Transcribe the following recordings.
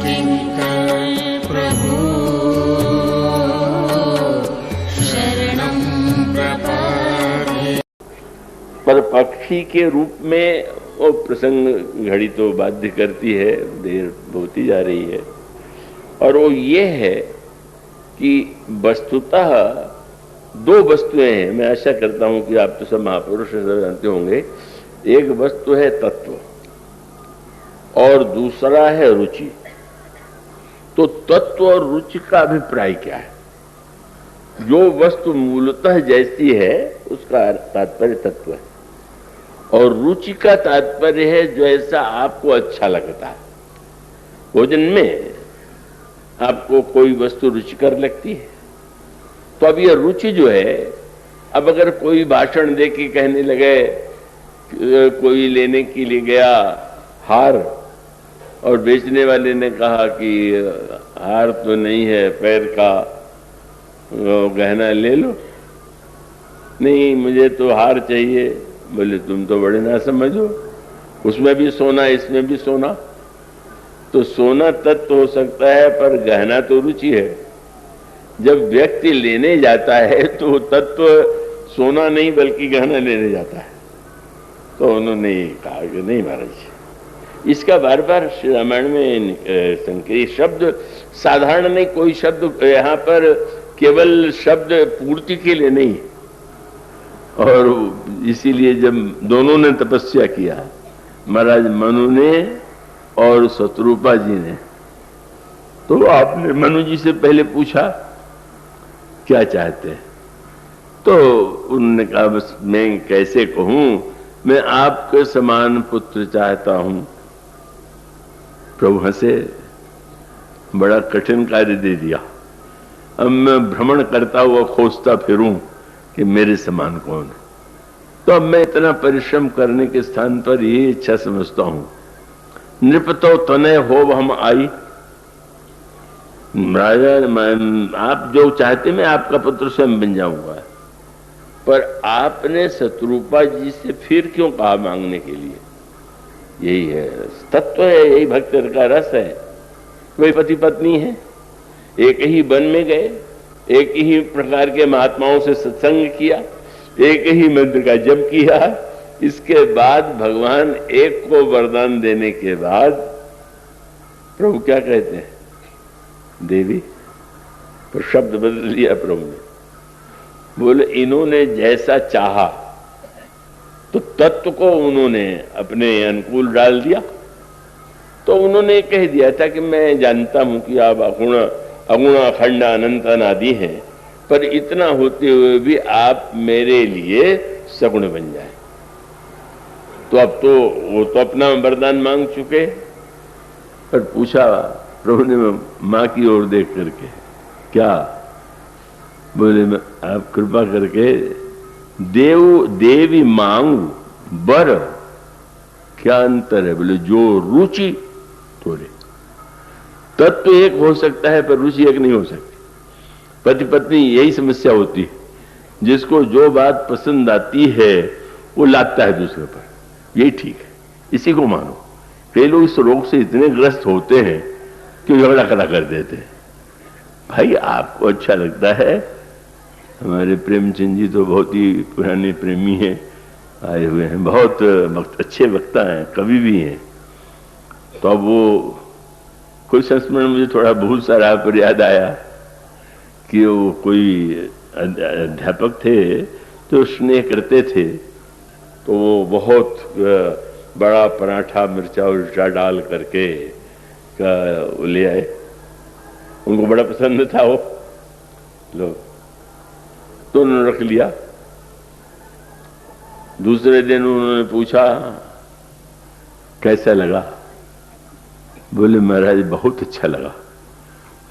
किंकर प्रभु शरणं प्रपद्ये। पर पक्षी के रूप में वो प्रसंग घड़ी तो बाध्य करती है, देर होती जा रही है, और वो ये है कि वस्तुतः दो वस्तुएं हैं। मैं आशा करता हूं कि आप तो सब महापुरुष सब जानते होंगे। एक वस्तु है तत्व और दूसरा है रुचि। तो तत्व और रुचि का अभिप्राय क्या है? जो वस्तु मूलतः जैसी है उसका तात्पर्य तत्व है, और रुचि का तात्पर्य है जो ऐसा आपको अच्छा लगता है। भोजन में आपको कोई वस्तु रुचिकर लगती है, तो अब यह रुचि जो है, अब अगर कोई भाषण दे के कहने लगे, कोई लेने के लिए गया हार और बेचने वाले ने कहा कि हार तो नहीं है, पैर का गहना ले लो। नहीं, मुझे तो हार चाहिए। बोले तुम तो बड़े ना समझो, उसमें भी सोना इसमें भी सोना। तो सोना तत्व हो सकता है पर गहना तो रुचि है। जब व्यक्ति लेने जाता है तो तत्व सोना नहीं बल्कि गहना लेने जाता है। तो उन्होंने कहा कि नहीं महाराज, इसका बार बार श्री रामायण में संकेत शब्द साधारण नहीं, कोई शब्द यहाँ पर केवल शब्द पूर्ति के लिए नहीं। और इसीलिए जब दोनों ने तपस्या किया, महाराज मनु ने और शत्रुपा जी ने, तो आपने मनु जी से पहले पूछा क्या चाहते हैं? तो उन्होंने कहा बस मैं कैसे कहूं, मैं आपके समान पुत्र चाहता हूं। प्रभु हंसे, बड़ा कठिन कार्य दे दिया। अब मैं भ्रमण करता हुआ खोजता फिरूं कि मेरे समान कौन है। तो अब मैं इतना परिश्रम करने के स्थान पर ये इच्छा समझता हूं, नृपतो तनय हो हम आई। राजा, आप जो चाहते मैं आपका पुत्र स्वयं बन जाऊंगा। पर आपने शत्रुपा जी से फिर क्यों कहा मांगने के लिए? यही है तत्व है, यही भक्त का रस है। वही पति पत्नी है, एक ही वन में गए, एक ही प्रकार के महात्माओं से सत्संग किया, एक ही मंत्र का जप किया। इसके बाद भगवान एक को वरदान देने के बाद प्रभु क्या कहते हैं? देवी। तो शब्द बदल लिया प्रभु ने, बोले इन्होंने जैसा चाहा तो तत्व को उन्होंने अपने अनुकूल डाल दिया। तो उन्होंने कह दिया था कि मैं जानता हूं कि आप अगुण अखंड अनंत अनादि हैं, पर इतना होते हुए भी आप मेरे लिए सगुण बन जाए। तो अब तो वो तो अपना वरदान मांग चुके। पर पूछा प्रभु ने मां की ओर देख करके, क्या? बोले आप कृपा करके देवी मांगू बर, क्या अंतर है? बोले जो रुचि तोरे। तत्व एक हो सकता है पर रुचि एक नहीं हो सकती। पति पत्नी यही समस्या होती है, जिसको जो बात पसंद आती है वो लादता है दूसरे पर। यही ठीक है, इसी को मानो। कई लोग इस रोग से इतने ग्रस्त होते हैं कि झगड़ा खड़ा कर देते हैं। भाई आपको अच्छा लगता है, हमारे प्रेमचंद जी तो बहुत ही पुराने प्रेमी हैं, आए हुए हैं, बहुत अच्छे वक्ता हैं, कवि भी हैं। तो अब वो कोई संस्मरण मुझे थोड़ा बहुत सारा पर याद आया कि वो कोई अध्यापक थे तो स्नेह करते थे, तो वो बहुत बड़ा पराठा मिर्चा उर्चा डाल करके ले आए। उनको बड़ा पसंद था वो लोग, तो उन्होंने रख लिया। दूसरे दिन उन्होंने पूछा कैसा लगा? बोले महाराज बहुत अच्छा लगा।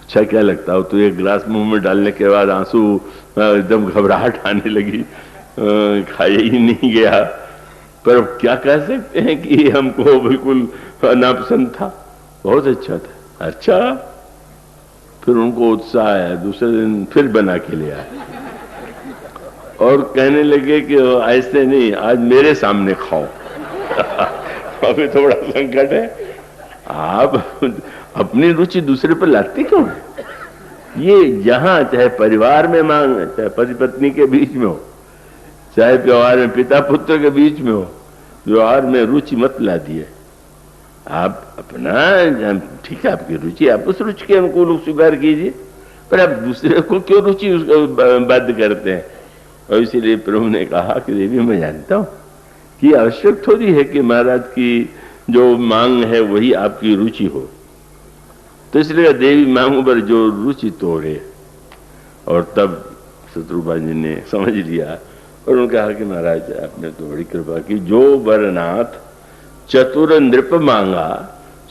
अच्छा क्या लगता हो? तो एक गिलास मुंह में डालने के बाद आंसू एकदम घबराहट आने लगी, खाया ही नहीं गया। पर क्या कह सकते हैं कि हमको बिल्कुल नापसंद था, बहुत अच्छा था। अच्छा, फिर उनको उत्साह आया, दूसरे दिन फिर बना के ले आए और कहने लगे कि ऐसे नहीं, आज मेरे सामने खाओ। अभी थोड़ा संकट है, आप अपनी रुचि दूसरे पर लाते क्यों? ये जहां चाहे परिवार में मांग, चाहे पति पत्नी के बीच में हो, चाहे व्यवहार में पिता पुत्र के बीच में हो, व्यवहार में रुचि मत ला दिए। आप अपना ठीक है, आपकी रुचि, आप उस रुचि के अनुकूल स्वीकार कीजिए, पर आप दूसरे को क्यों रुचि बाध्य करते हैं? और इसीलिए प्रभु ने कहा कि देवी मैं जानता हूं कि आवश्यक थोड़ी है कि महाराज की जो मांग है वही आपकी रुचि हो, तो इसलिए देवी मांग पर जो रुचि तोड़े। और तब शत्रुघ्न जी ने समझ लिया और उन्होंने कहा कि महाराज आपने तो बड़ी कृपा की, जो वरनाथ चतुर नृप मांगा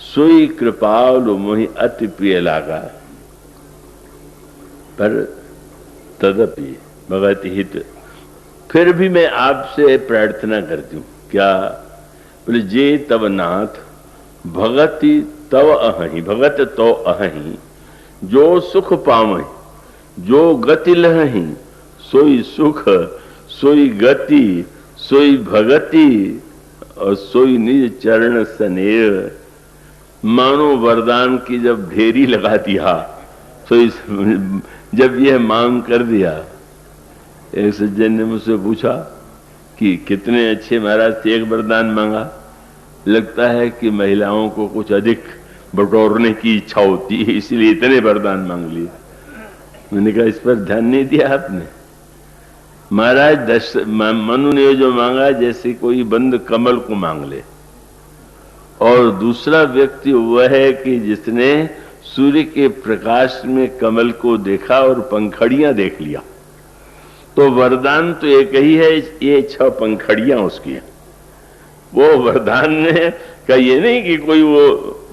सोई कृपालु मोहि अति प्रिय लागा। पर तदपि भगत हित, फिर भी मैं आपसे प्रार्थना करती हूं। क्या? बोले जे तव नाथ भगति तव अहि, भगत तो अहि, जो सुख पावहि जो गति लहि, सोई सुख सोई गति सोई भगति और सोई निज चरण स्नेह। मानो वरदान की जब ढेरी लगा दिया, सोई जब यह मांग कर दिया। एक सज्जन ने मुझसे पूछा कि कितने अच्छे महाराज से एक वरदान मांगा, लगता है कि महिलाओं को कुछ अधिक बटोरने की इच्छा होती है, इसलिए इतने वरदान मांग लिए। मैंने कहा इस पर ध्यान नहीं दिया आपने। महाराज मनु ने जो मांगा जैसे कोई बंद कमल को मांग ले, और दूसरा व्यक्ति वह है कि जिसने सूर्य के प्रकाश में कमल को देखा और पंखड़ियां देख लिया। तो वरदान तो एक ही है, ये 6 पंखड़ियां उसकी हैं। वो वरदान ने का ये नहीं कि कोई वो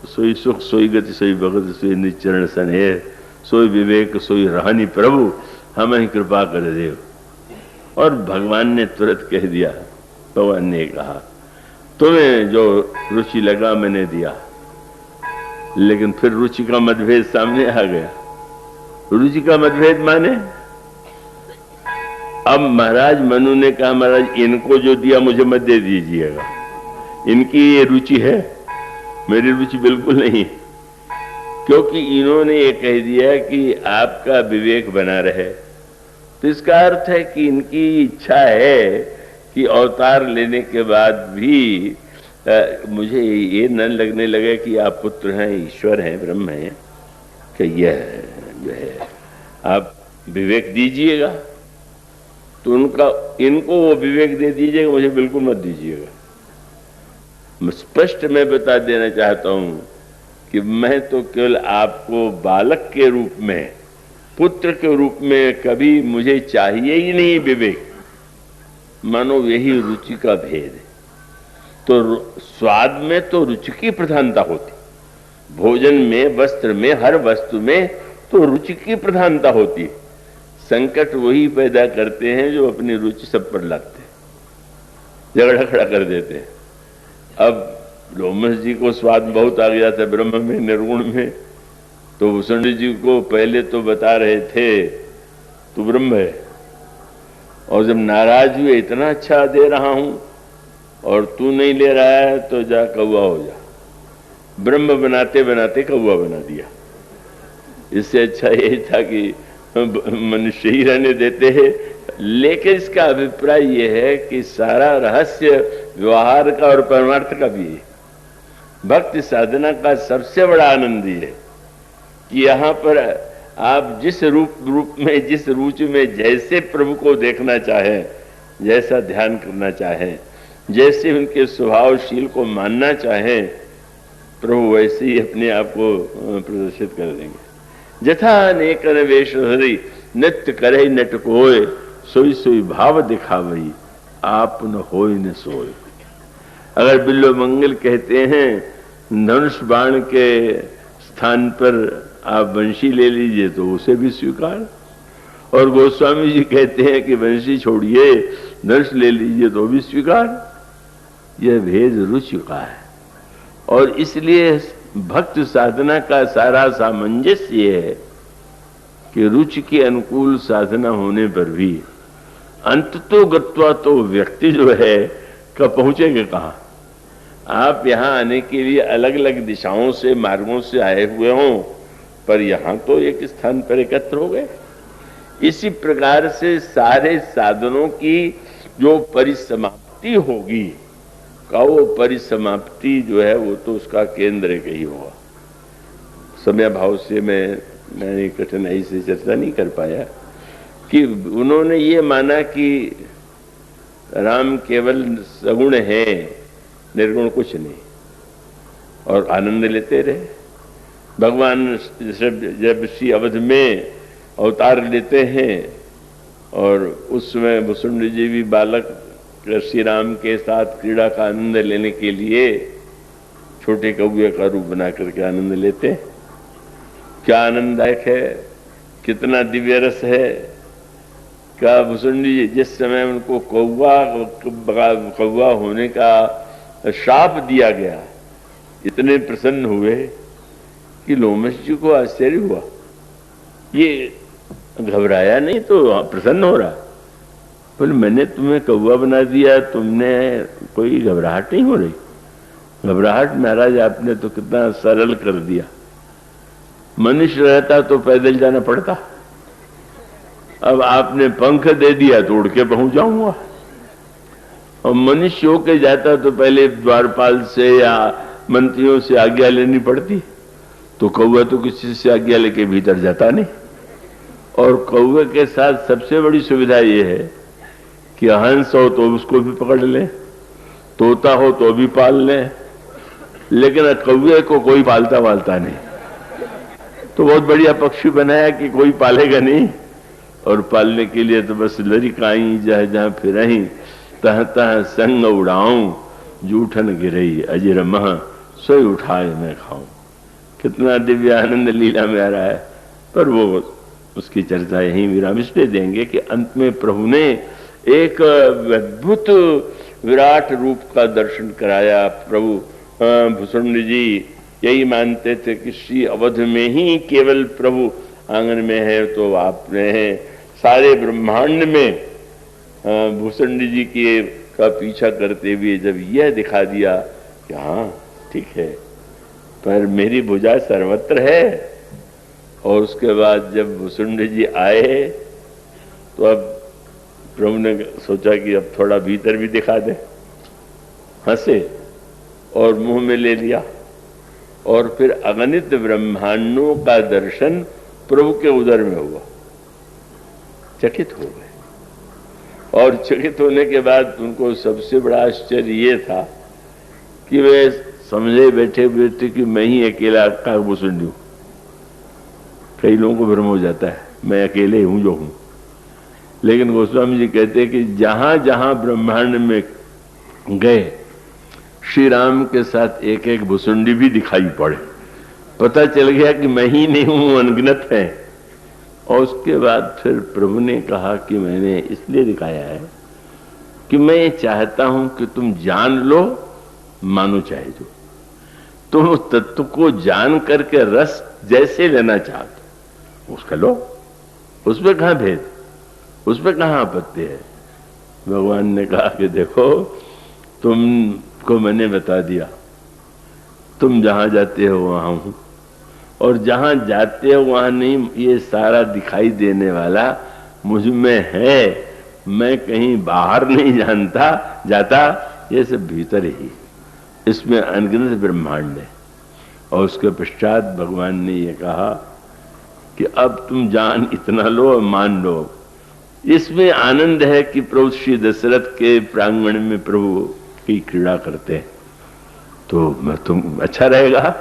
सोई सुख सोई गति सोई भगत सोई निचरण स्नेह सोई विवेक सोई रहनी प्रभु हमें कृपा कर देव। और भगवान ने तुरंत कह दिया, भगवान ने कहा तुम्हें जो रुचि लगा मैंने दिया। लेकिन फिर रुचि का मतभेद सामने आ गया। रुचि का मतभेद माने अब महाराज मनु ने कहा महाराज इनको जो दिया मुझे मत दे दीजिएगा, इनकी ये रुचि है, मेरी रुचि बिल्कुल नहीं है। क्योंकि इन्होंने ये कह दिया कि आपका विवेक बना रहे, तो इसका अर्थ है कि इनकी इच्छा है कि अवतार लेने के बाद भी मुझे ये न लगने लगे कि आप पुत्र हैं, ईश्वर हैं, ब्रह्म हैं, कि यह जो है आप विवेक दीजिएगा। तो इनको वो विवेक दे दीजिएगा, मुझे बिल्कुल मत दीजिएगा। स्पष्ट मैं बता देना चाहता हूं कि मैं तो केवल आपको बालक के रूप में, पुत्र के रूप में कभी मुझे चाहिए ही नहीं विवेक। मानो यही रुचि का भेद है। तो स्वाद में तो रुचि की प्रधानता होती, भोजन में, वस्त्र में, हर वस्तु में तो रुचि की प्रधानता होती है। संकट वही पैदा करते हैं जो अपनी रुचि सब पर लाते हैं, झगड़ा खड़ा कर देते हैं। अब लोमस जी को स्वाद बहुत आ गया था ब्रह्म में, निर्गुण में, तो भूषण जी को पहले तो बता रहे थे तू ब्रह्म है, और जब नाराज हुए इतना अच्छा दे रहा हूं और तू नहीं ले रहा है तो जा कौवा हो जा। ब्रह्म बनाते बनाते कौवा बना दिया। इससे अच्छा यही था कि मनुष्य ही रहने देते हैं। लेकिन इसका अभिप्राय यह है कि सारा रहस्य व्यवहार का और परमार्थ का भी है। भक्ति साधना का सबसे बड़ा आनंद ये है कि यहाँ पर आप जिस रूप में, जिस रुचि में जैसे प्रभु को देखना चाहें, जैसा ध्यान करना चाहें, जैसे उनके स्वभावशील को मानना चाहें, प्रभु वैसे ही अपने आप को प्रदर्शित कर देंगे। जथा अनेक वेश हरि नित्य करे नट कोय, सोई सोई भाव दिखावई आप न होय न सोय। अगर बिल्लो मंगल कहते हैं धनुष बाण के स्थान पर आप वंशी ले लीजिए तो उसे भी स्वीकार, और गोस्वामी जी कहते हैं कि वंशी छोड़िए धनुष ले लीजिए तो भी स्वीकार। यह भेद रुचि का है, और इसलिए भक्त साधना का सारा सामंजस्य ये है कि रुचि के अनुकूल साधना होने पर भी अंततो गत्वा तो व्यक्ति जो है कब पहुंचेगा कहां? आप यहाँ आने के लिए अलग अलग दिशाओं से मार्गों से आए हुए हों, पर यहाँ तो एक स्थान पर एकत्र हो गए। इसी प्रकार से सारे साधनों की जो परिसमाप्ति होगी का वो परिसमाप्ति जो है वो तो उसका केंद्र एक ही होगा। समय भाव से मैंने कठिनाई से चर्चा नहीं कर पाया कि उन्होंने ये माना कि राम केवल सगुण है, निर्गुण कुछ नहीं, और आनंद लेते रहे। भगवान जब श्री अवध में अवतार लेते हैं और उस समय भुसुंड जी भी बालक श्री राम के साथ क्रीड़ा का आनंद लेने के लिए छोटे कौवे का रूप बना करके आनंद लेते हैं। क्या आनंददायक है, कितना दिव्य रस है। क्या भुसुंड जी जिस समय उनको कौवा होने का श्राप दिया गया, इतने प्रसन्न हुए कि लोमश जी को आश्चर्य हुआ। ये घबराया नहीं तो प्रसन्न हो रहा। बोले मैंने तुम्हें कौवा बना दिया, तुमने कोई घबराहट नहीं हो रही? घबराहट महाराज आपने तो कितना सरल कर दिया। मनुष्य रहता तो पैदल जाना पड़ता, अब आपने पंख दे दिया तो उड़ के पहुंच जाऊंगा। और मनुष्य होके जाता तो पहले द्वारपाल से या मंत्रियों से आज्ञा लेनी पड़ती, तो कौवा तो किसी से आज्ञा लेके भीतर जाता नहीं। और कौवे के साथ सबसे बड़ी सुविधा ये है कि हंस हो तो उसको भी पकड़ ले, तोता हो तो भी पाल ले, लेकिन कौवे को कोई पालता वालता नहीं। तो बहुत बढ़िया पक्षी बनाया कि कोई पालेगा नहीं, और पालने के लिए तो बस लरिकाई जहाँ जहाँ फिरही तह तह संग उड़ाऊं, जूठन गिरई अजर मह सोई उठाए मैं खाऊं। कितना दिव्य आनंद लीला में आ रहा है। पर वो उसकी चर्चा यहीं विराम इसलिए देंगे कि अंत में प्रभु ने एक अद्भुत विराट रूप का दर्शन कराया। प्रभु भुसुंड जी यही मानते थे कि श्री अवध में ही केवल प्रभु आंगन में है, तो आपने सारे ब्रह्मांड में भुसुंड जी के का पीछा करते हुए जब यह दिखा दिया कि हाँ ठीक है, पर मेरी भुजा सर्वत्र है। और उसके बाद जब भुसुंड जी आए तो अब प्रभु ने सोचा कि अब थोड़ा भीतर भी दिखा दे, हंसे और मुंह में ले लिया, और फिर अगणित ब्रह्मांडों का दर्शन प्रभु के उदर में हुआ। चकित हो गए, और चकित होने के बाद उनको सबसे बड़ा आश्चर्य ये था कि वे समझे बैठे हुए थे कि मैं ही अकेला का भुसुंड हूं। कई लोगों को भ्रम हो जाता है मैं अकेले हूं जो हूं, लेकिन गोस्वामी जी कहते हैं कि जहां जहां ब्रह्मांड में गए श्री राम के साथ एक एक भुसुंडी भी दिखाई पड़े, पता चल गया कि मैं ही नहीं हूं, अनगिनत है। और उसके बाद फिर प्रभु ने कहा कि मैंने इसलिए दिखाया है कि मैं ये चाहता हूं कि तुम जान लो, मानो चाहे जो, तुम उस तत्व को जान करके रस जैसे लेना चाहते उसका लो, उसमें कहां भेद, उसमें कहां आपत्ति है। भगवान ने कहा कि देखो तुमको मैंने बता दिया, तुम जहां जाते हो वहां हूं, और जहां जाते हो वहां नहीं, ये सारा दिखाई देने वाला मुझ में है, मैं कहीं बाहर नहीं जाता, ये सब भीतर ही, इसमें अनगिनत ब्रह्मांड है। और उसके पश्चात भगवान ने ये कहा कि अब तुम जान इतना लो और मान लो। इसमें आनंद है कि प्रभु श्री दशरथ के प्रांगण में प्रभु की क्रीड़ा करते हैं, तो तुम अच्छा रहेगा,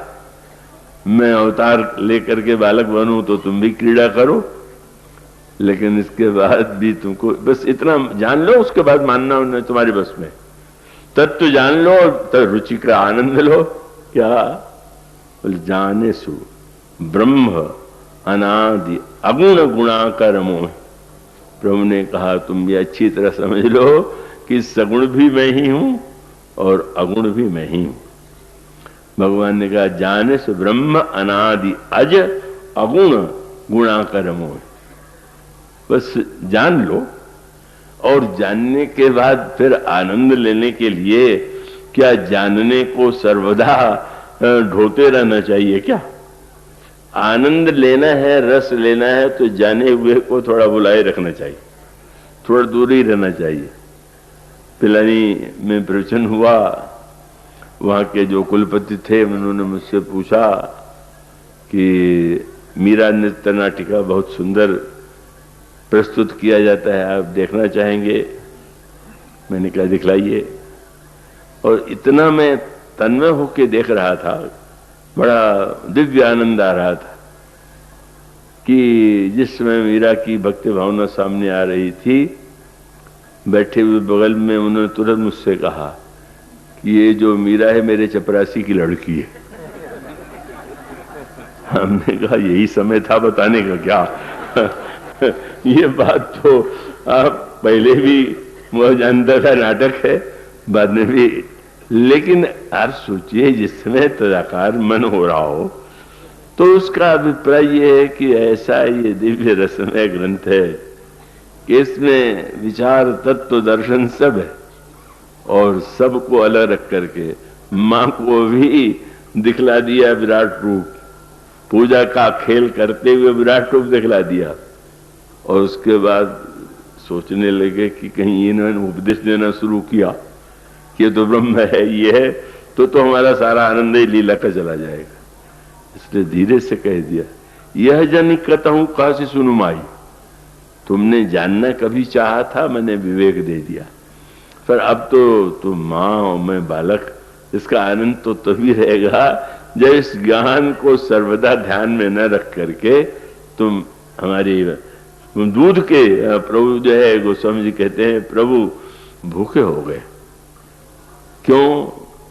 मैं अवतार लेकर के बालक बनूं तो तुम भी क्रीड़ा करो, लेकिन इसके बाद भी तुमको बस इतना जान लो, उसके बाद मानना नहीं तुम्हारे बस में। तत्व जान लो तो रुचि का आनंद लो। क्या बोले? जाने सु ब्रह्म अनादि अगुण गुणाकर मोह। प्रभु ने कहा तुम ये अच्छी तरह समझ लो कि सगुण भी मैं ही हूं और अगुण भी मैं ही हूं। भगवान ने कहा जाने से ब्रह्म अनादि अज अगुण गुणाकर मोह। बस जान लो, और जानने के बाद फिर आनंद लेने के लिए क्या जानने को सर्वदा ढोते रहना चाहिए क्या? आनंद लेना है, रस लेना है तो जाने हुए को थोड़ा बुलाए रखना चाहिए, थोड़ा दूर ही रहना चाहिए। पिलानी में प्रवचन हुआ, वहां के जो कुलपति थे उन्होंने मुझसे पूछा कि मीरा नृत्य नाटिका बहुत सुंदर प्रस्तुत किया जाता है, आप देखना चाहेंगे? मैंने कहा दिखलाइए। और इतना मैं तन्मय होके देख रहा था, बड़ा दिव्य आनंद आ रहा था कि जिस समय मीरा की भक्ति भावना सामने आ रही थी, बैठे हुए बगल में उन्होंने तुरंत मुझसे कहा कि ये जो मीरा है मेरे चपरासी की लड़की है। हमने कहा यही समय था बताने का क्या? ये बात तो आप पहले भी मुझे जानता था नाटक है, बाद में भी। लेकिन आप सोचिए जिस समय तदाकार मन हो रहा हो तो उसका अभिप्राय ये है कि ऐसा ये दिव्य रसमय ग्रंथ है कि इसमें विचार, तत्व, दर्शन सब है और सबको अलग रख करके मां को भी दिखला दिया विराट रूप, पूजा का खेल करते हुए विराट रूप दिखला दिया। और उसके बाद सोचने लगे कि कहीं इन्होंने उपदेश देना शुरू किया कि ये तो ब्रह्म है, ये है, तो हमारा सारा आनंद ही लीला का चला जाएगा। इसलिए धीरे से कह दिया, यह जन कहता हूं काशी सुनु माई, तुमने जानना कभी चाहा था, मैंने विवेक दे दिया। पर अब तो तुम मां और मैं बालक, इसका आनंद तो तभी रहेगा जब इस ज्ञान को सर्वदा ध्यान में न रख करके तुम हमारी दूध के प्रभु जो है गोस्वामी जी कहते हैं प्रभु भूखे हो गए। क्यों?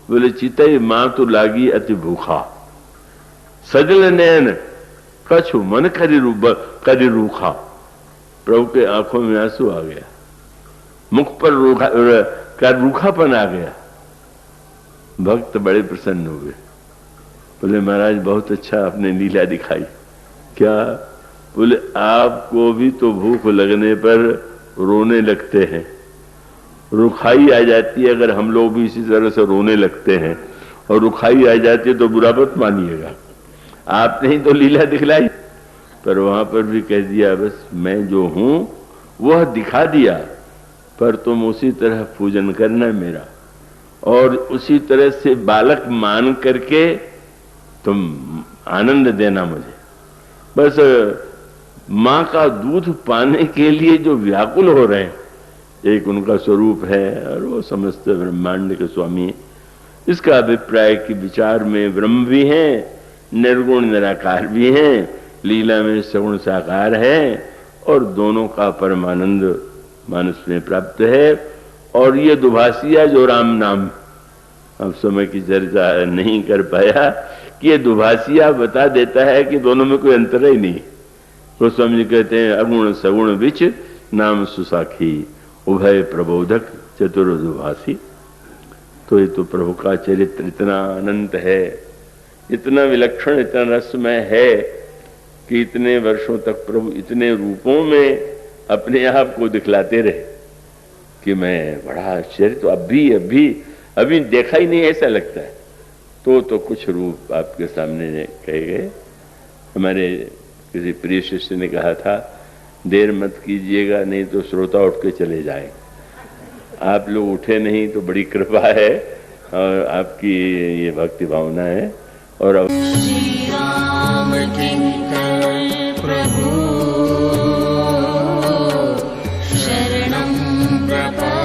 बोले चितई मां तो लागी अति भूखा, सजल नयन कछु मन करी रूखा। प्रभु के आंखों में आंसू आ गया, मुख पर रूखापन आ गया। भक्त बड़े प्रसन्न हुए, बोले महाराज बहुत अच्छा आपने लीला दिखाई। क्या? बोले आपको भी तो भूख लगने पर रोने लगते हैं, रुखाई आ जाती है, अगर हम लोग भी इसी तरह से रोने लगते हैं और रुखाई आ जाती है तो बुरा मत मानिएगा। आपने ही तो लीला दिखलाई, पर वहां पर भी कह दिया बस मैं जो हूं वह दिखा दिया, पर तुम उसी तरह पूजन करना मेरा और उसी तरह से बालक मान करके तुम आनंद देना मुझे। बस मां का दूध पाने के लिए जो व्याकुल हो रहे हैं, एक उनका स्वरूप है और वो समस्त ब्रह्मांड के स्वामी है। इसका अभिप्राय कि विचार में ब्रह्म भी हैं, निर्गुण निराकार भी हैं, लीला में सगुण साकार है और दोनों का परमानंद मानस में प्राप्त है। और ये दुभाषिया जो राम नाम, अब समय की चर्चा नहीं कर पाया कि ये दुभाषिया बता देता है कि दोनों में कोई अंतर ही नहीं। गोस्वामी जी कहते हैं अगुण सगुण बिच नाम सुसाखी, उभय प्रबोधक चतुर्दुभाषी। तो ये तो प्रभु का चरित्र इतना अनंत है, इतना विलक्षण, इतना रसमय है कि इतने वर्षों तक प्रभु इतने रूपों में अपने आप को दिखलाते रहे कि मैं बड़ा आश्चर्य, तो अभी देखा ही नहीं ऐसा लगता है। तो कुछ रूप आपके सामने कहे गए। हमारे किसी प्रिय शिष्य ने कहा था देर मत कीजिएगा नहीं तो श्रोता उठ के चले जाए। आप लोग उठे नहीं तो बड़ी कृपा है और आपकी ये भक्ति भावना है। और अब श्री राम किंकर प्रभु शरणं प्रपद्ये।